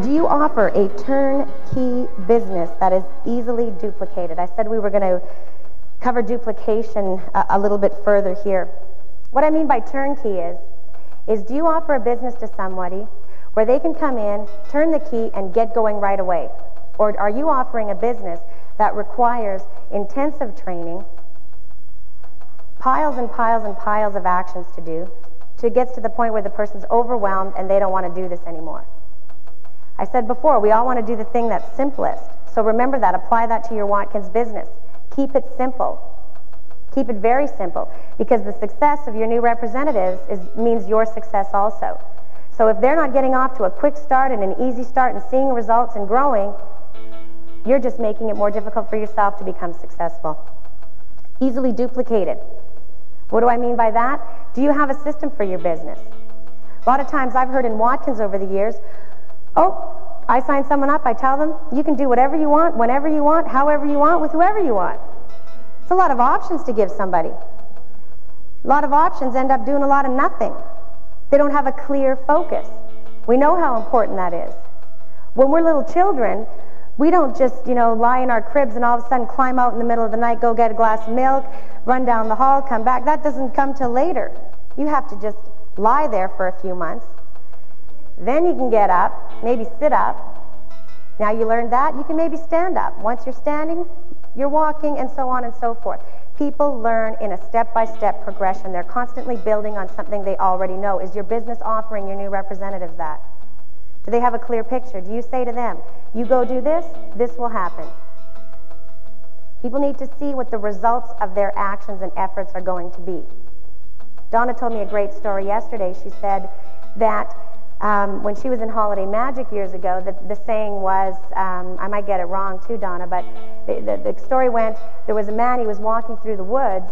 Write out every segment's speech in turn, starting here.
Do you offer a turnkey business that is easily duplicated? I said we were going to cover duplication a little bit further here. What I mean by turnkey is do you offer a business to somebody where they can come in, turn the key, and get going right away? Or are you offering a business that requires intensive training, piles and piles and piles of actions to do, till it gets to the point where the person's overwhelmed and they don't want to do this anymore? I said before, we all want to do the thing that's simplest. So remember that. Apply that to your Watkins business. Keep it simple. Keep it very simple, because the success of your new representatives means your success also. So if they're not getting off to a quick start and an easy start and seeing results and growing, you're just making it more difficult for yourself to become successful. Easily duplicated. What do I mean by that? Do you have a system for your business? A lot of times I've heard in Watkins over the years, oh, I sign someone up, I tell them, you can do whatever you want, whenever you want, however you want, with whoever you want. It's a lot of options to give somebody. A lot of options end up doing a lot of nothing. They don't have a clear focus. We know how important that is. When we're little children, we don't just, lie in our cribs and all of a sudden climb out in the middle of the night, go get a glass of milk, run down the hall, come back. That doesn't come till later. You have to just lie there for a few months. Then you can get up, maybe sit up. Now you learned that, you can maybe stand up. Once you're standing, you're walking, and so on and so forth. People learn in a step-by-step progression. They're constantly building on something they already know. Is your business offering your new representatives that? Do they have a clear picture? Do you say to them, you go do this, this will happen? People need to see what the results of their actions and efforts are going to be. Donna told me a great story yesterday. She said that when she was in Holiday Magic years ago, the saying was, I might get it wrong too, Donna, but the story went, there was a man, he was walking through the woods,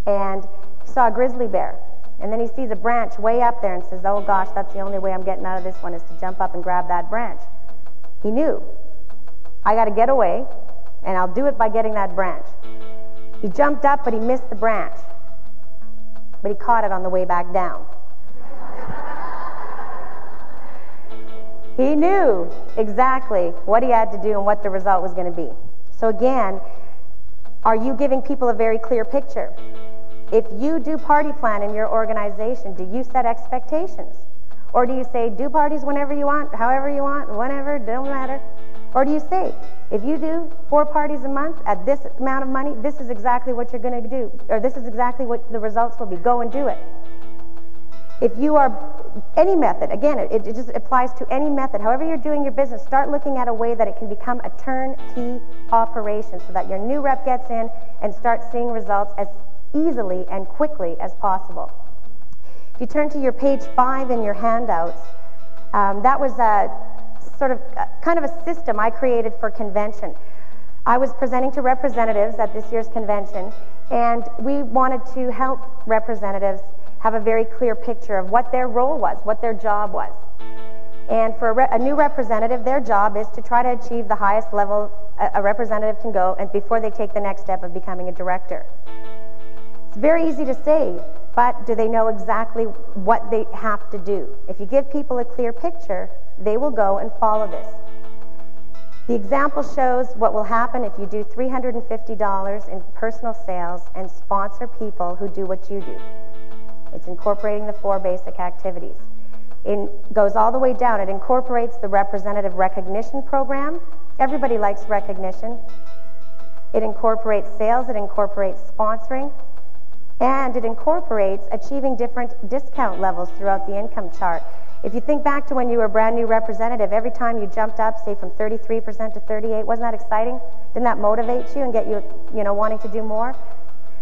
and he saw a grizzly bear. And then he sees a branch way up there and says, oh gosh, that's the only way I'm getting out of this one, is to jump up and grab that branch. He knew, I got to get away, and I'll do it by getting that branch. He jumped up, but he missed the branch. But he caught it on the way back down. He knew exactly what he had to do and what the result was going to be. So again, are you giving people a very clear picture? If you do party plan in your organization, do you set expectations? Or do you say, do parties whenever you want, however you want, whenever, don't matter? Or do you say, if you do 4 parties a month at this amount of money, this is exactly what you're going to do, or this is exactly what the results will be. Go and do it. If you are, any method, again, it just applies to any method. However you're doing your business, start looking at a way that it can become a turnkey operation so that your new rep gets in and starts seeing results as easily and quickly as possible. If you turn to your page 5 in your handouts, that was a sort of kind of a system I created for convention. I was presenting to representatives at this year's convention, and we wanted to help representatives have a very clear picture of what their role was, what their job was. And for a new representative, their job is to try to achieve the highest level a representative can go, and before they take the next step of becoming a director. It's very easy to say, but do they know exactly what they have to do? If you give people a clear picture, they will go and follow this. The example shows what will happen if you do $350 in personal sales and sponsor people who do what you do. It's incorporating the 4 basic activities. It goes all the way down. It incorporates the representative recognition program. Everybody likes recognition. It incorporates sales. It incorporates sponsoring. And it incorporates achieving different discount levels throughout the income chart. If you think back to when you were a brand new representative, every time you jumped up, say from 33% to 38%, wasn't that exciting? Didn't that motivate you and get you, wanting to do more?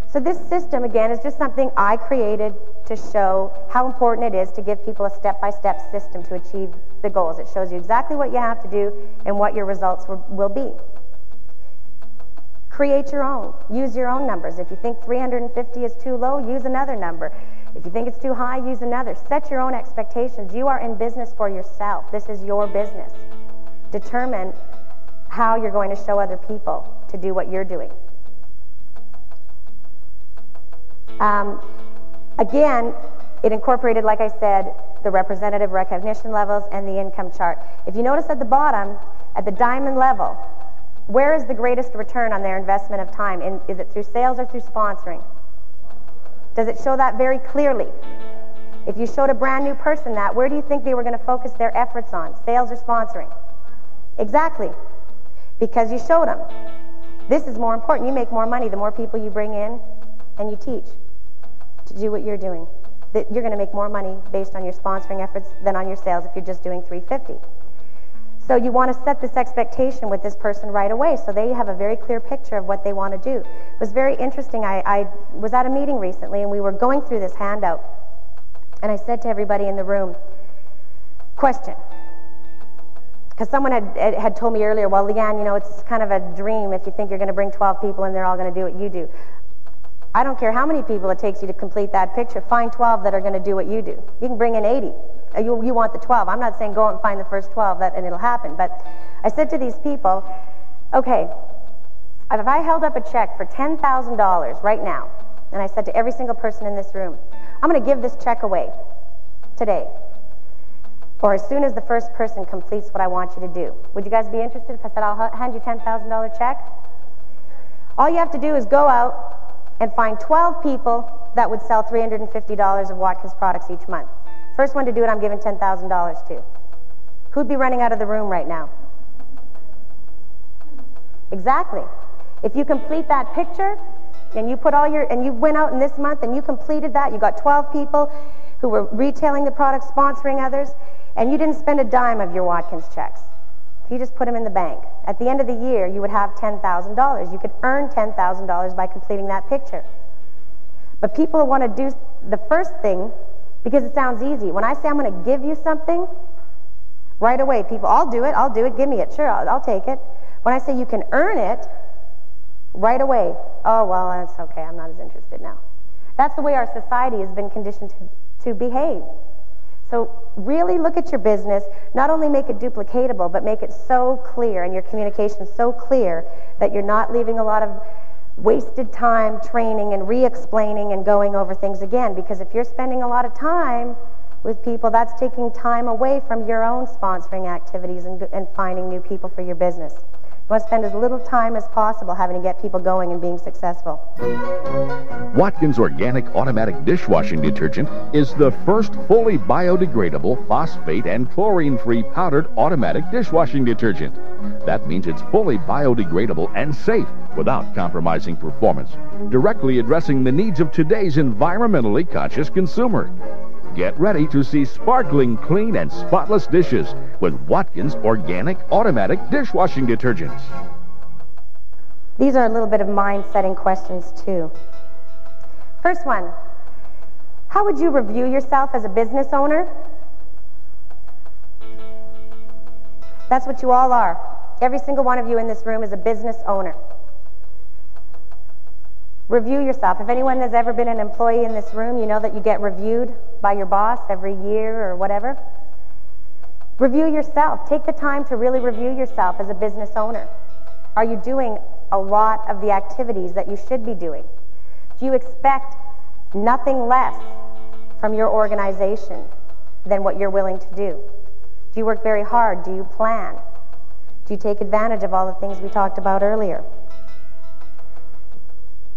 So this system, again, is just something I created to show how important it is to give people a step-by-step system to achieve the goals. It shows you exactly what you have to do and what your results will be. Create your own. Use your own numbers. If you think 350 is too low, use another number. If you think it's too high, use another. Set your own expectations. You are in business for yourself. This is your business. Determine how you're going to show other people to do what you're doing. Again, it incorporated, like I said, the representative recognition levels and the income chart. If you notice at the bottom, at the diamond level, where is the greatest return on their investment of time? Is it through sales or through sponsoring? Does it show that very clearly? If you showed a brand new person that, where do you think they were going to focus their efforts on? Sales or sponsoring? Exactly. Because you showed them. This is more important. You make more money the more people you bring in and you teach to do what you're doing. That you're going to make more money based on your sponsoring efforts than on your sales if you're just doing 350. So you want to set this expectation with this person right away so they have a very clear picture of what they want to do. It was very interesting. I was at a meeting recently and we were going through this handout and I said to everybody in the room, question. Because someone had told me earlier, well, Leanne, you know, it's kind of a dream if you think you're going to bring 12 people and they're all going to do what you do. I don't care how many people it takes you to complete that picture. Find 12 that are going to do what you do. You can bring in 80. You want the 12. I'm not saying go out and find the first 12 and it'll happen. But I said to these people, okay, if I held up a check for $10,000 right now, and I said to every single person in this room, I'm going to give this check away today, or as soon as the first person completes what I want you to do. Would you guys be interested if I said I'll hand you a $10,000 check? All you have to do is go out and find 12 people that would sell $350 of Watkins products each month. First one to do it, I'm giving $10,000 to. Who'd be running out of the room right now? Exactly. If you complete that picture, and you put and you went out in this month and you completed that, you got 12 people who were retailing the product, sponsoring others, and you didn't spend a dime of your Watkins checks. You just put them in the bank. At the end of the year, you would have $10,000. You could earn $10,000 by completing that picture. But people want to do the first thing because it sounds easy. When I say I'm going to give you something, right away, people, I'll do it, give me it, sure, I'll take it. When I say you can earn it, right away, oh, well, that's okay, I'm not as interested now. That's the way our society has been conditioned to behave. So really look at your business, not only make it duplicatable, but make it so clear and your communication so clear that you're not leaving a lot of wasted time training and re-explaining and going over things again. Because if you're spending a lot of time with people, that's taking time away from your own sponsoring activities and finding new people for your business. You want to spend as little time as possible having to get people going and being successful. Watkins Organic Automatic Dishwashing Detergent is the first fully biodegradable, phosphate and chlorine-free powdered automatic dishwashing detergent. That means it's fully biodegradable and safe without compromising performance, directly addressing the needs of today's environmentally conscious consumer. Get ready to see sparkling clean and spotless dishes with Watkins Organic Automatic Dishwashing Detergents. These are a little bit of mind-setting questions, too. First one, how would you review yourself as a business owner? That's what you all are. Every single one of you in this room is a business owner. Review yourself. If anyone has ever been an employee in this room, you know that you get reviewed by your boss every year or whatever. Review yourself. Take the time to really review yourself as a business owner. Are you doing a lot of the activities that you should be doing? Do you expect nothing less from your organization than what you're willing to do? Do you work very hard? Do you plan? Do you take advantage of all the things we talked about earlier?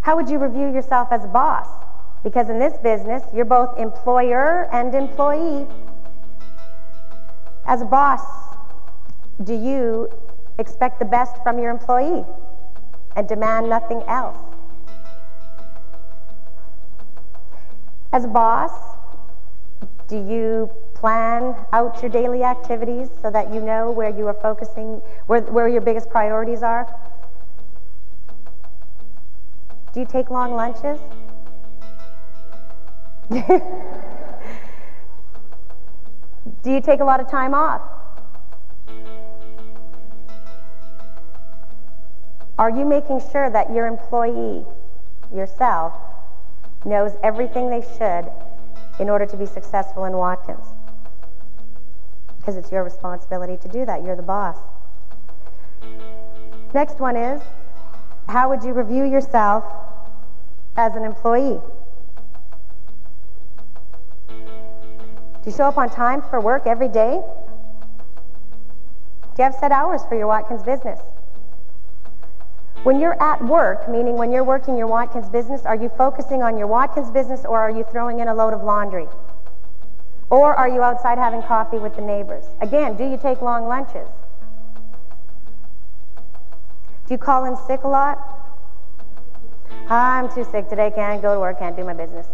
How would you review yourself as a boss? Because in this business, you're both employer and employee. As a boss, do you expect the best from your employee and demand nothing else? As a boss, do you plan out your daily activities so that you know where you are focusing, where your biggest priorities are? Do you take long lunches? Do you take a lot of time off? Are you making sure that your employee, yourself, knows everything they should in order to be successful in Watkins? Because it's your responsibility to do that. You're the boss. Next one is, how would you review yourself as an employee? Do you show up on time for work every day? Do you have set hours for your Watkins business? When you're at work, meaning when you're working your Watkins business, are you focusing on your Watkins business, or are you throwing in a load of laundry? Or are you outside having coffee with the neighbors? Again, do you take long lunches? Do you call in sick a lot? I'm too sick today, can't go to work, can't do my business.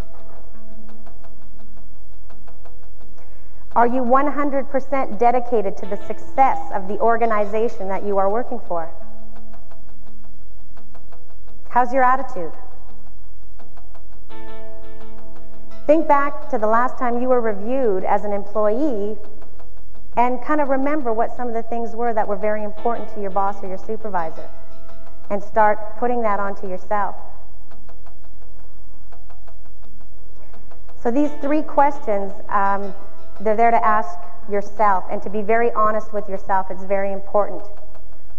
Are you 100% dedicated to the success of the organization that you are working for? How's your attitude? Think back to the last time you were reviewed as an employee and kind of remember what some of the things were that were very important to your boss or your supervisor, and start putting that onto yourself. So these 3 questions, they're there to ask yourself and to be very honest with yourself. It's very important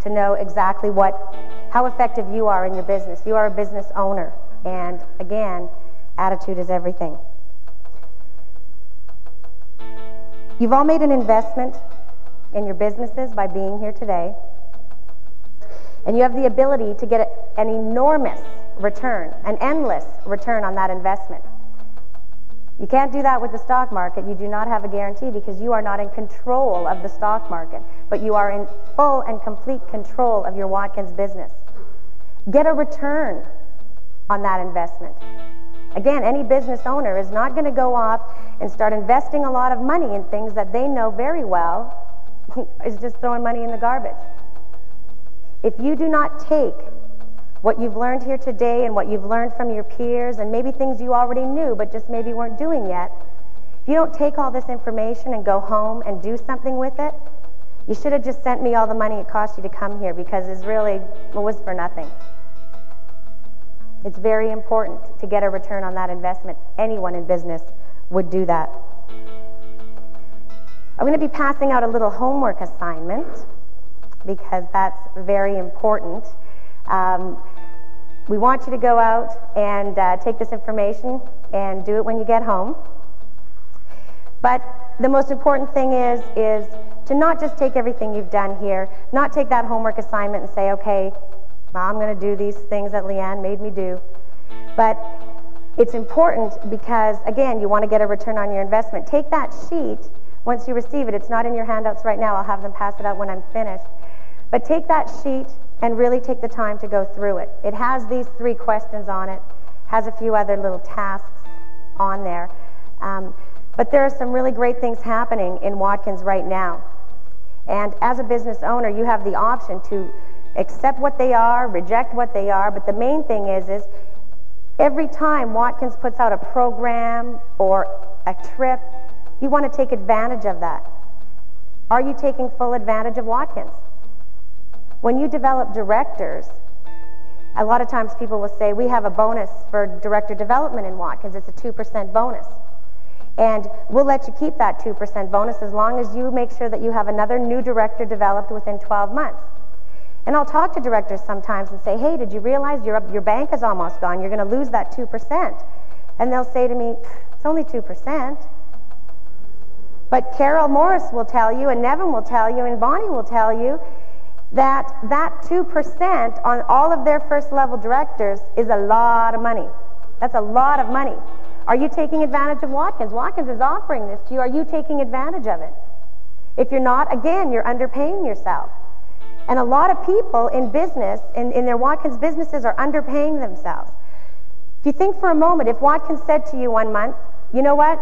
to know exactly how effective you are in your business. You are a business owner, and again, attitude is everything. You've all made an investment in your businesses by being here today, and you have the ability to get an enormous return, an endless return on that investment. You can't do that with the stock market. You do not have a guarantee because you are not in control of the stock market, but you are in full and complete control of your Watkins business. Get a return on that investment. Again, any business owner is not going to go off and start investing a lot of money in things that they know very well is just throwing money in the garbage. If you do not take what you've learned here today and what you've learned from your peers and maybe things you already knew but just maybe weren't doing yet, if you don't take all this information and go home and do something with it, you should have just sent me all the money it cost you to come here, because it was for nothing. It's very important to get a return on that investment. Anyone in business would do that. I'm going to be passing out a little homework assignment because that's very important. We want you to go out and take this information and do it when you get home. But the most important thing is to not just take everything you've done here, not take that homework assignment and say, okay, I'm going to do these things that Leanne made me do. But it's important because, again, you want to get a return on your investment. Take that sheet once you receive it. It's not in your handouts right now. I'll have them pass it out when I'm finished. But take that sheet and really take the time to go through it. It has these 3 questions on it, has a few other little tasks on there. But there are some really great things happening in Watkins right now. And as a business owner, you have the option to accept what they are, reject what they are, but the main thing is every time Watkins puts out a program or a trip, you want to take advantage of that. Are you taking full advantage of Watkins? When you develop directors, a lot of times people will say, we have a bonus for director development in Watkins. It's a 2% bonus. And we'll let you keep that 2% bonus as long as you make sure that you have another new director developed within 12 months. And I'll talk to directors sometimes and say, hey, did you realize your bank is almost gone? You're going to lose that 2%. And they'll say to me, it's only 2%. But Carol Morris will tell you, and Nevin will tell you, and Bonnie will tell you that 2% on all of their first-level directors is a lot of money. That's a lot of money. Are you taking advantage of Watkins? Watkins is offering this to you. Are you taking advantage of it? If you're not, again, you're underpaying yourself. And a lot of people in business, in their Watkins businesses, are underpaying themselves. If you think for a moment, if Watkins said to you one month, you know what,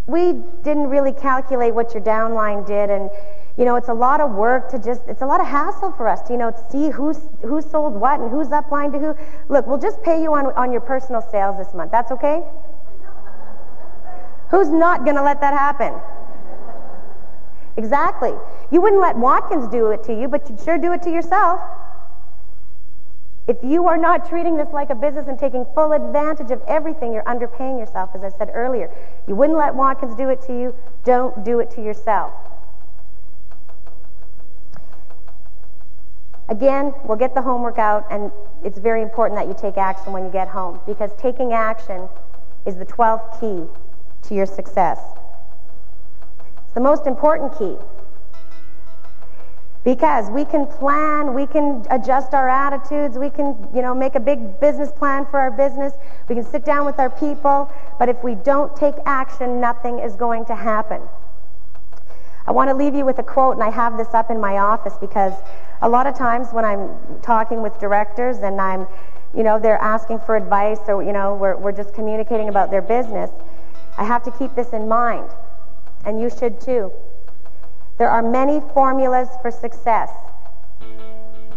we didn't really calculate what your downline did, and it's a lot of work it's a lot of hassle for us to, see who sold what and who's upline to who. Look, we'll just pay you on your personal sales this month. That's okay? Who's not going to let that happen? Exactly. You wouldn't let Watkins do it to you, but you'd sure do it to yourself. If you are not treating this like a business and taking full advantage of everything, you're underpaying yourself, as I said earlier. You wouldn't let Watkins do it to you. Don't do it to yourself. Again, we'll get the homework out, and it's very important that you take action when you get home, because taking action is the 12th key to your success. the most important key. Because we can plan, we can adjust our attitudes, we can, make a big business plan for our business, we can sit down with our people, but if we don't take action, nothing is going to happen. I want to leave you with a quote, and I have this up in my office because a lot of times when I'm talking with directors and I'm, they're asking for advice or, we're just communicating about their business, I have to keep this in mind, and you should too. There are many formulas for success,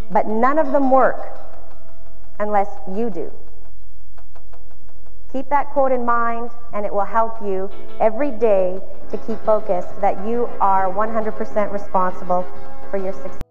but none of them work unless you do. Keep that quote in mind, and it will help you every day to keep focused that you are 100% responsible for your success.